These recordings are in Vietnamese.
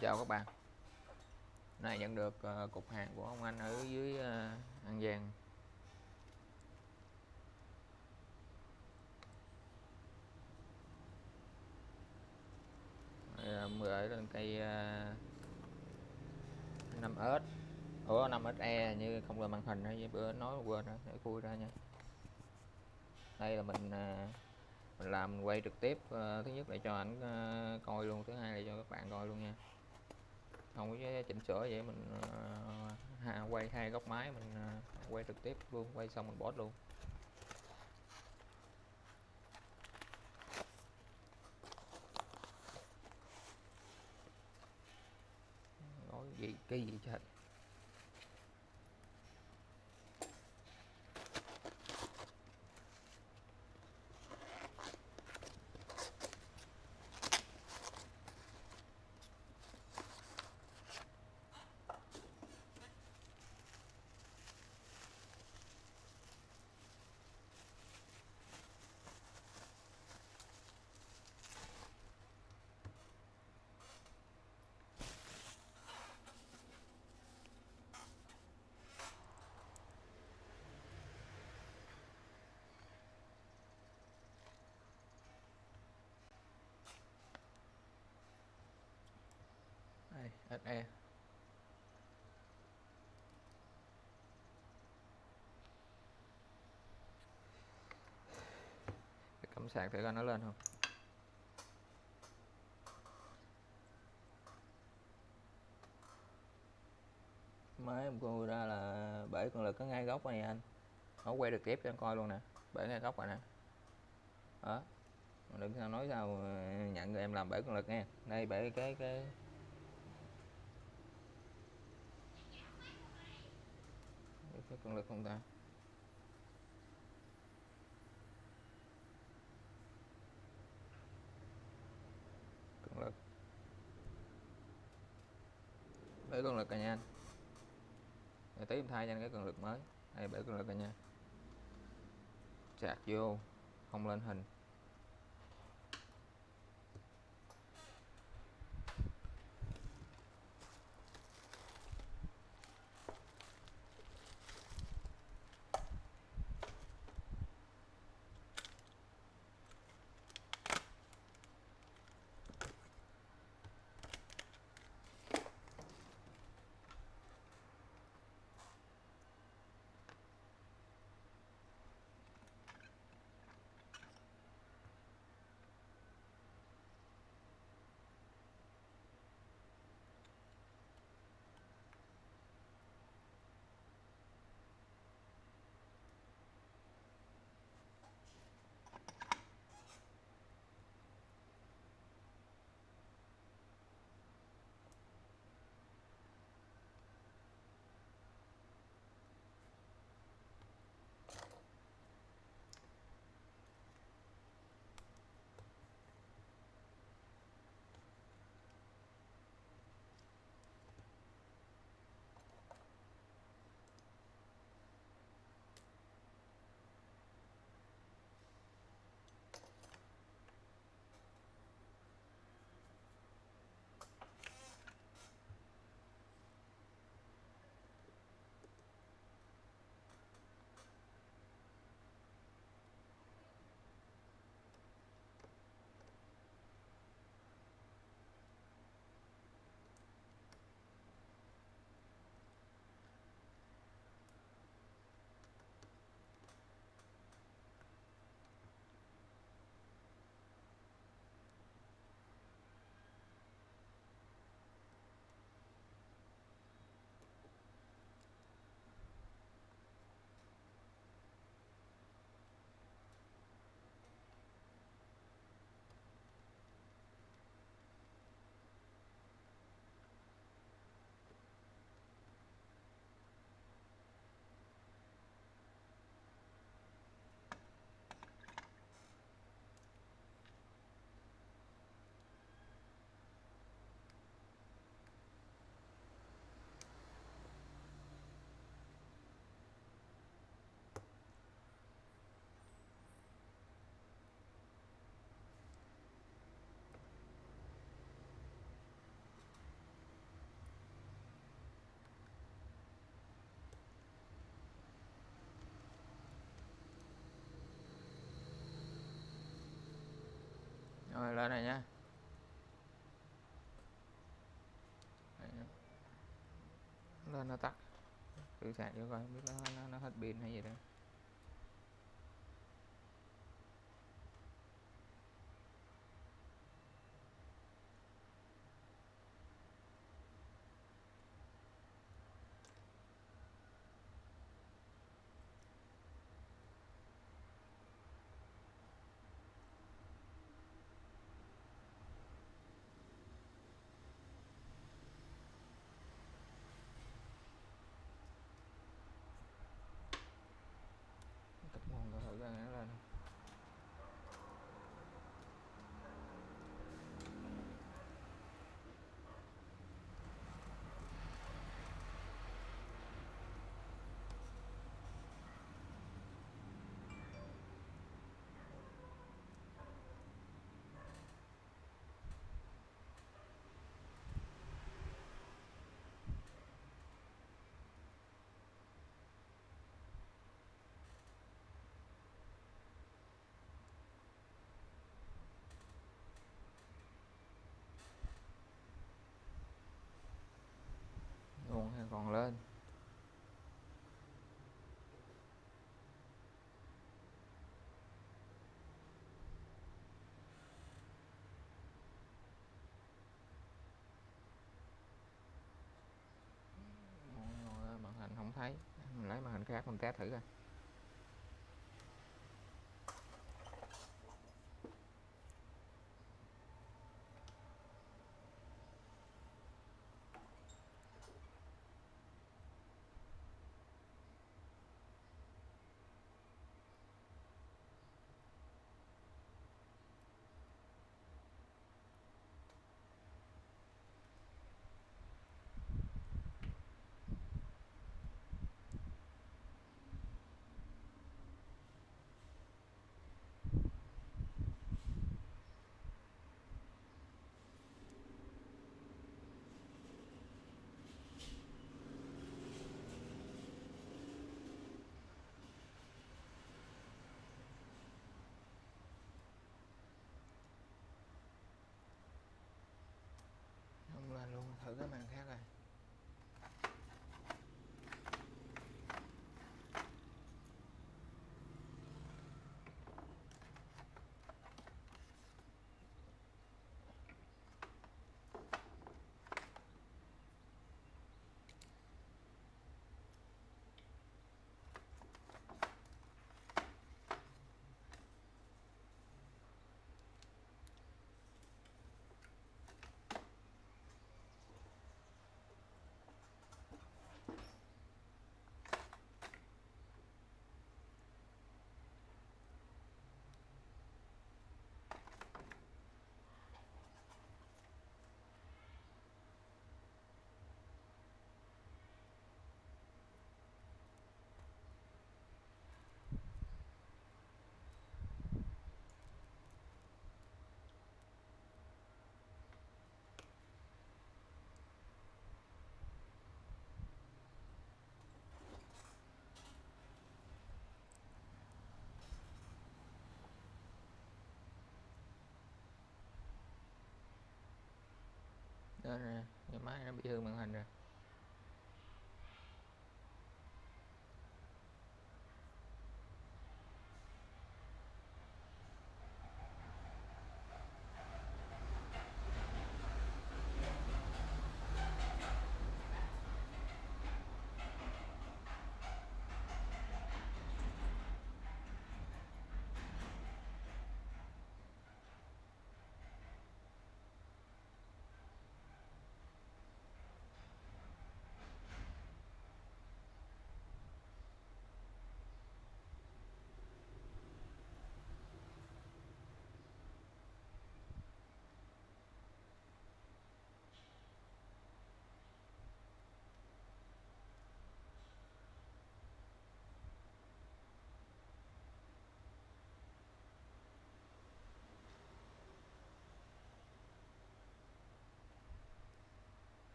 Chào các bạn. Này nhận được cục hàng của ông anh ở dưới An Giang. Gửi lên cây 5S. Ủa 5SE như không là màn hình hay bữa nói quên rồi, để khui ra nha. Đây là mình làm quay trực tiếp, thứ nhất để cho ảnh coi luôn, thứ hai là cho các bạn coi luôn nha. Không có chỉnh sửa vậy, mình quay hai góc máy, mình quay trực tiếp luôn, quay xong mình post luôn. Nói gì cái gì chết. Đây, SE. Cắm sạc thử coi nó lên không. Máy em cô ra là bể cường lực có ngay góc này anh. Nó quay được tiếp cho em coi luôn nè, bể ngay góc rồi nè. Đó, đừng sao nói sao nhận người em làm bể cường lực nha. Đây bể cái cường lực không ta. Cường lực, bể cường lực rồi nha anh. Để tí em thay cho anh cái cường lực mới. Đây bể cường lực rồi nha. Sạc vô không lên hình. Rồi lên này nha. Lên nó tắt, thử sạc vô coi không biết nó hết pin hay gì đó. Tắt nguồn thử coi nó lên. Nguồn hay còn lên. Màn hình không thấy, mình lấy màn hình khác mình test thử coi. Không lên luôn, thử cái màn khác rồi. Đó nè, cái máy nó bị hư màn hình rồi.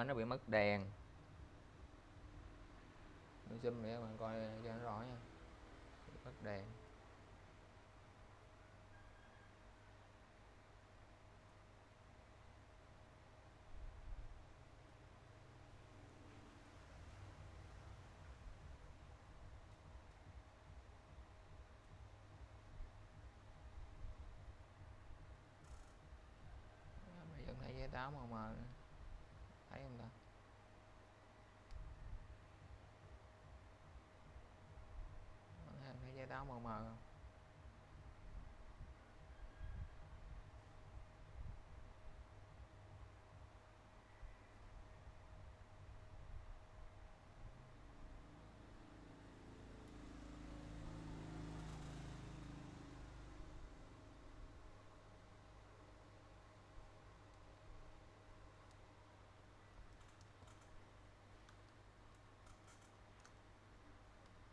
nó bị mất đèn. Mình zoom để các bạn coi cho nó rõ nha. Mất đèn. Bây giờ thấy giấy táo mờ, thấy không ta? Thấy giấy táo mờ không?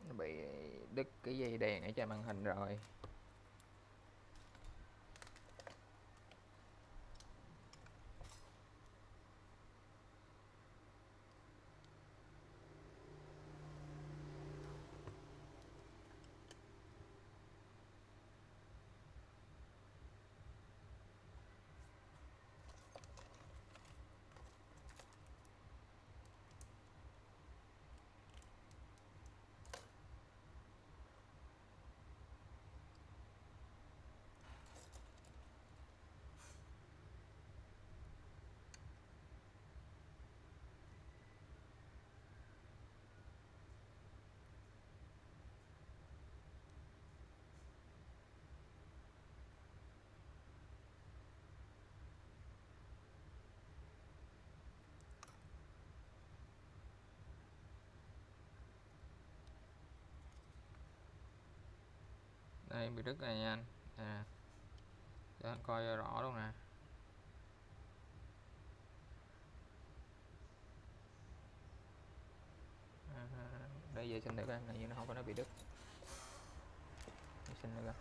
Nó bị đứt cái dây đèn ở trên màn hình rồi. Đây bị đứt này nha anh. Cho anh coi rõ luôn nè. Đây vệ sinh thử coi này, như nó không có, nó bị đứt. Vệ sinh thử coi.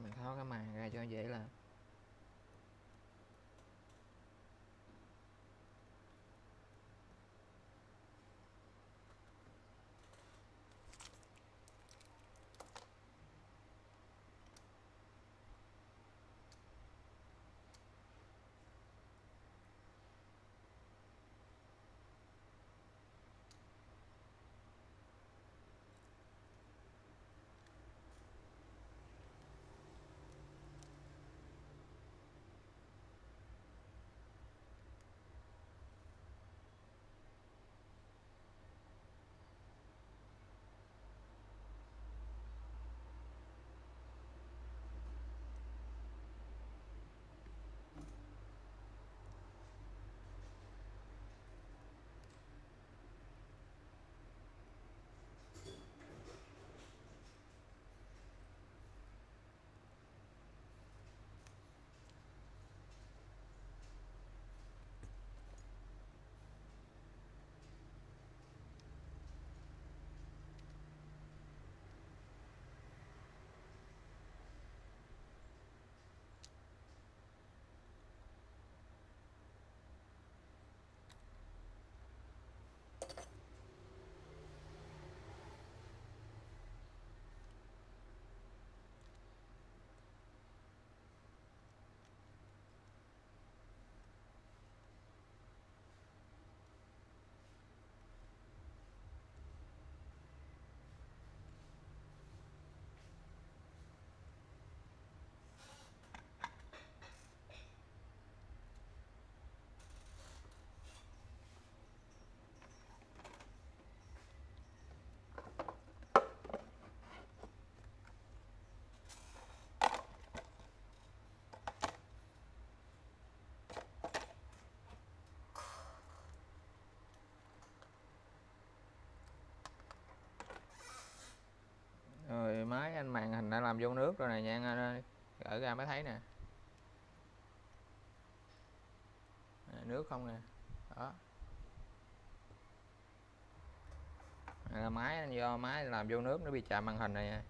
Mình tháo cái màn ra cho dễ làm. anh màn hình đã làm vô nước rồi này nha anh, gỡ ra mới thấy nè, nước không nè, đó là máy, do máy làm vô nước nó bị chạm màn hình này nha.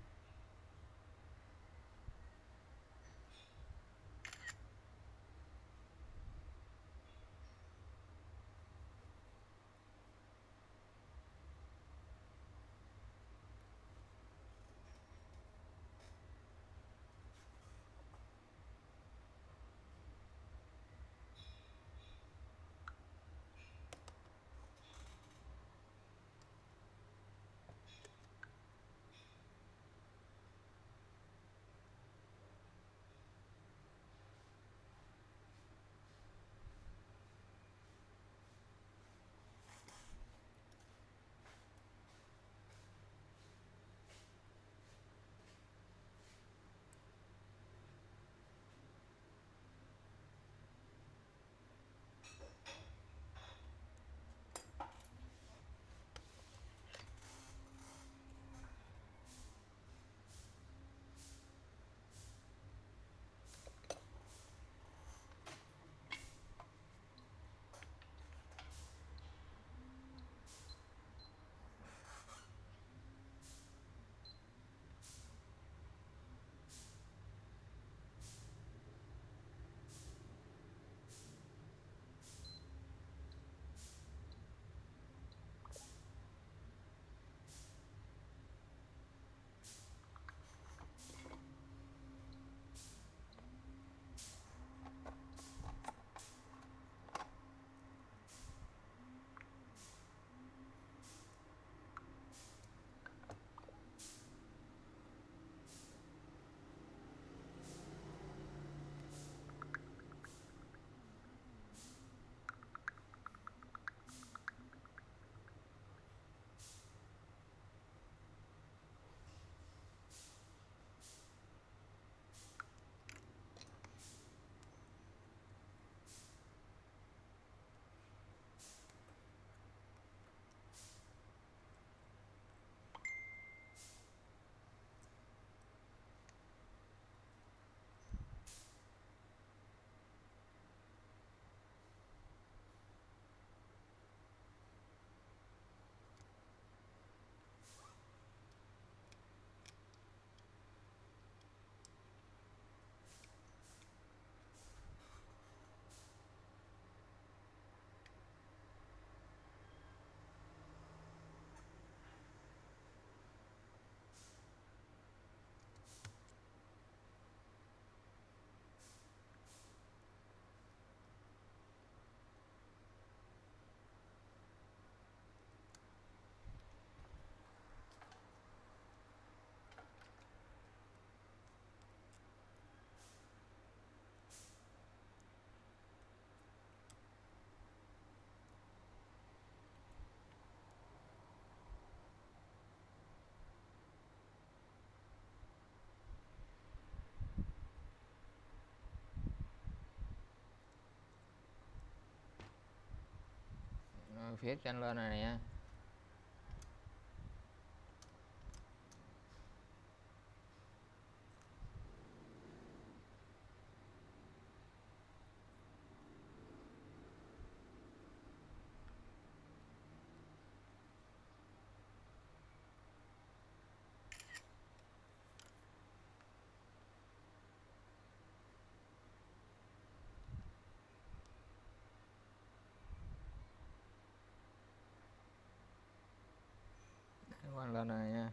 Phía trên lên này nha. Quăng lên này nha.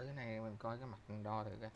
Ở cái này mình coi cái mặt mình đo thử coi.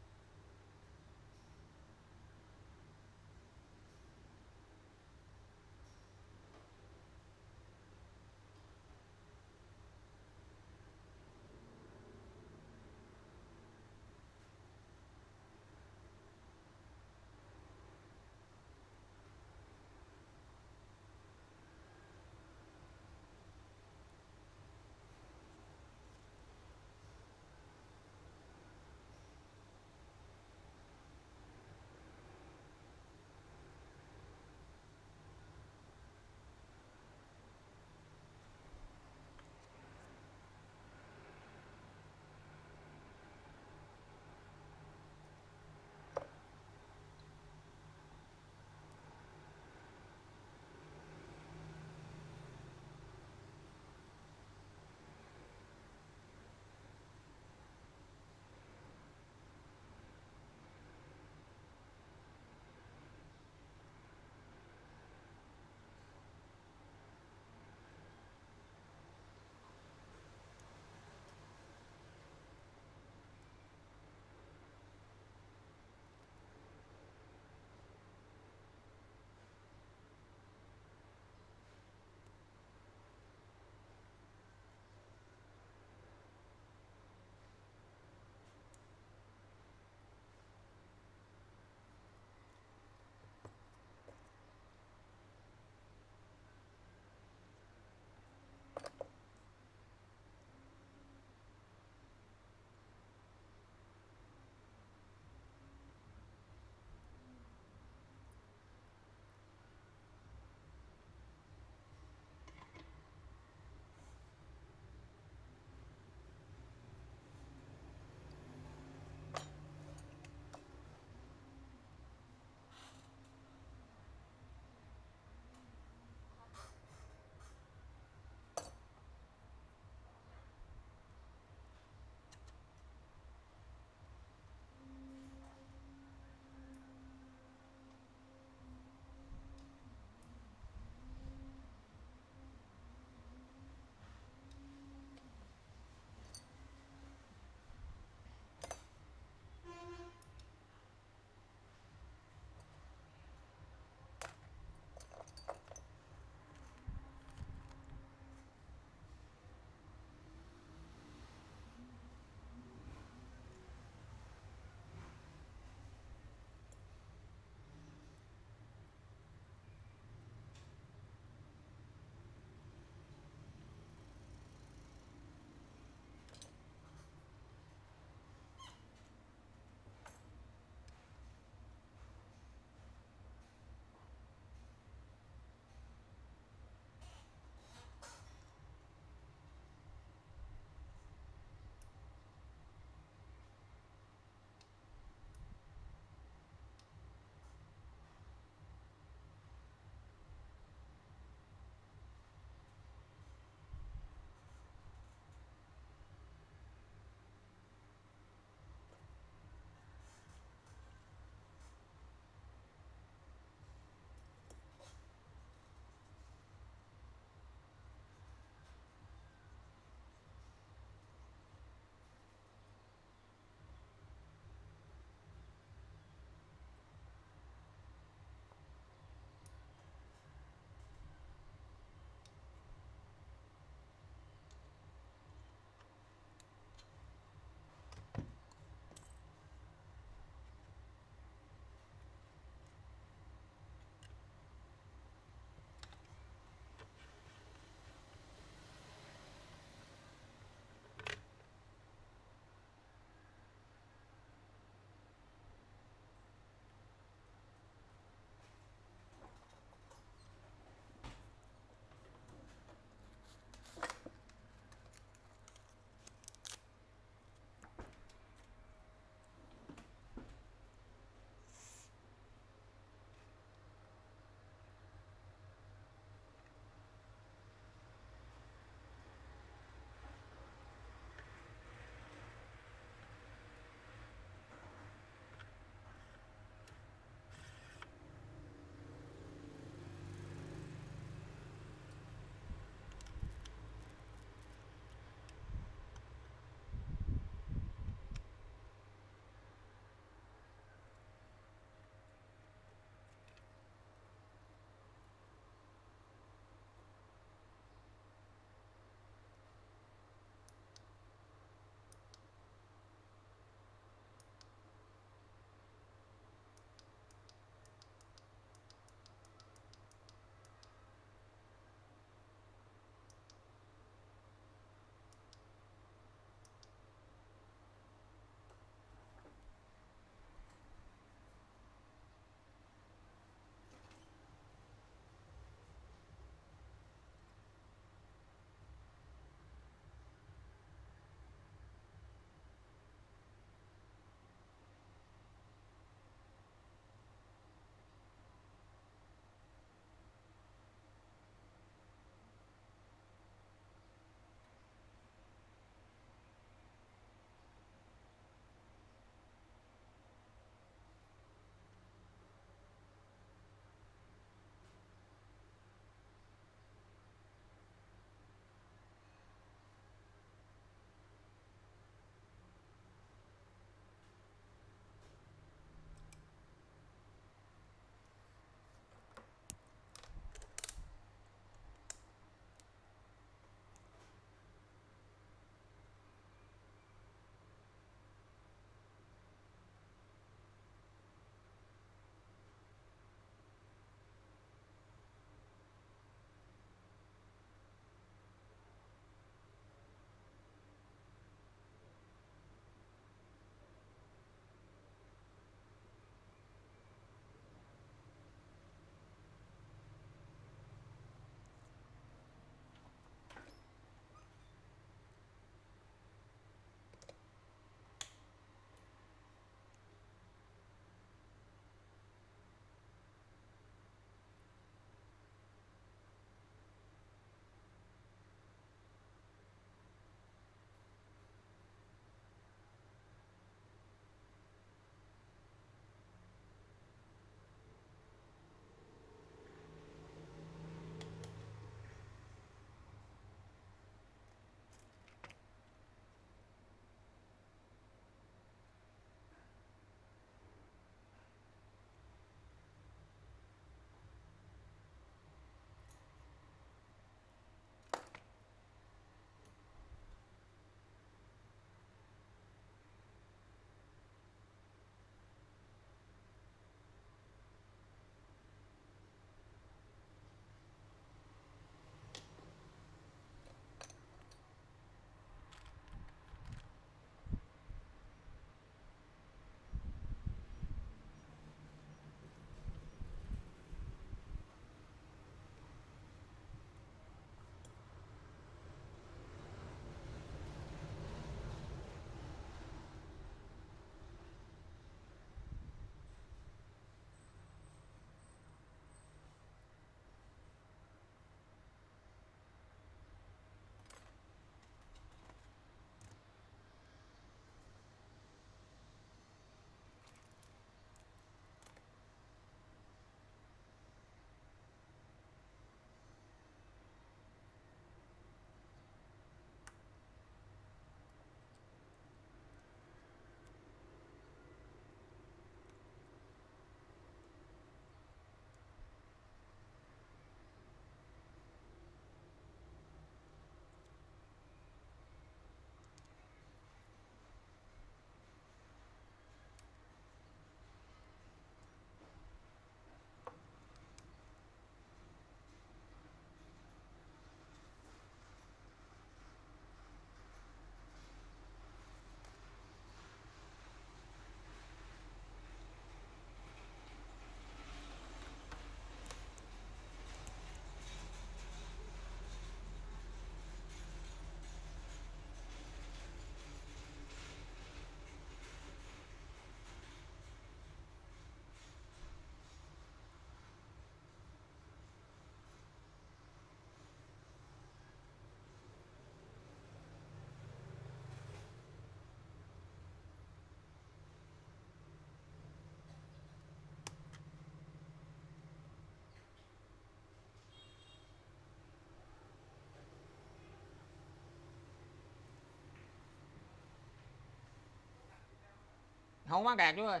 Không má cạc chú ơi.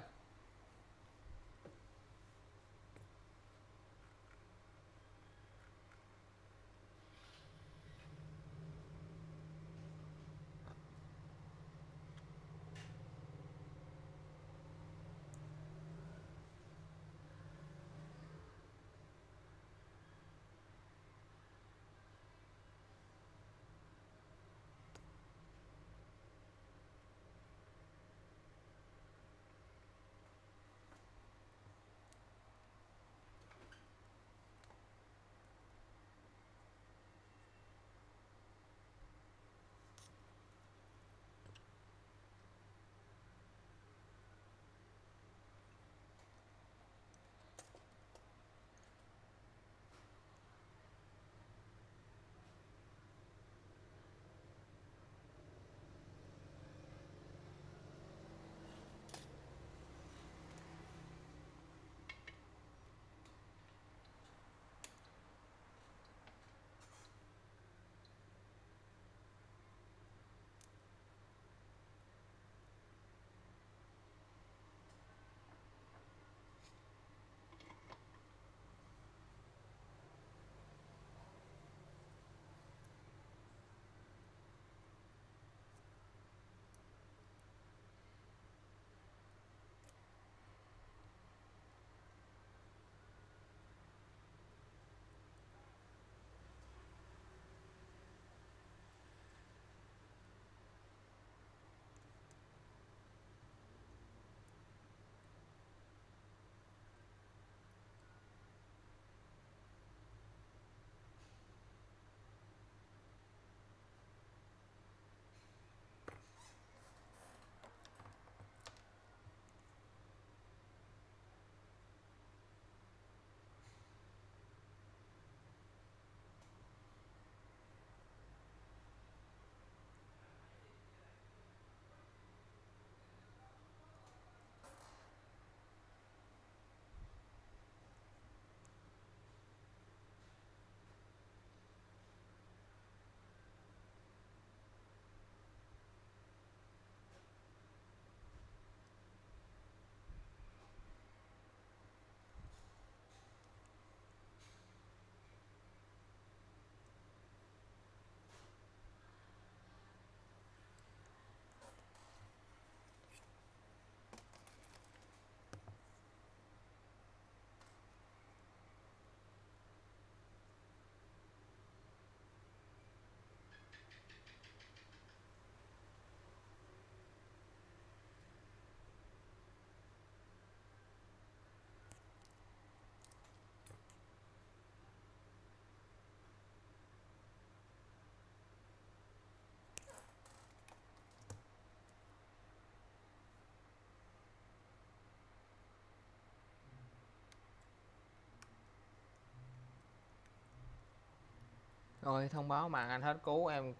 Rồi thông báo màn anh hết cứu em,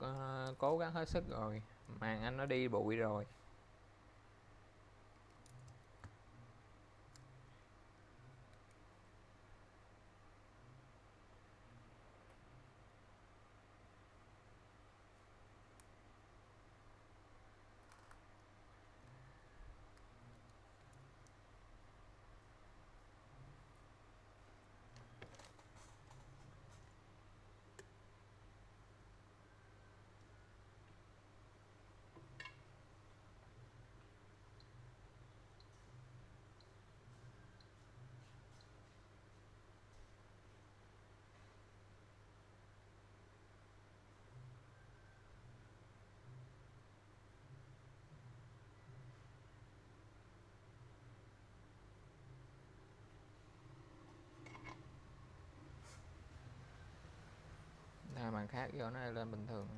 cố gắng hết sức rồi, màn anh nó đi bụi rồi. Màn khác vô nó lên bình thường.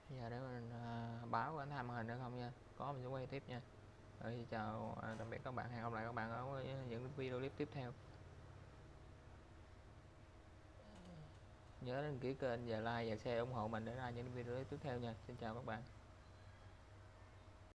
Rồi giờ để mình báo anh tham màn hình nữa không nha, có mình sẽ quay tiếp nha. Rồi chào tạm biệt các bạn, hẹn gặp lại các bạn ở những video clip tiếp theo. Nhớ đăng ký kênh và like và share ủng hộ mình để ra những video tiếp theo nha. Xin chào các bạn.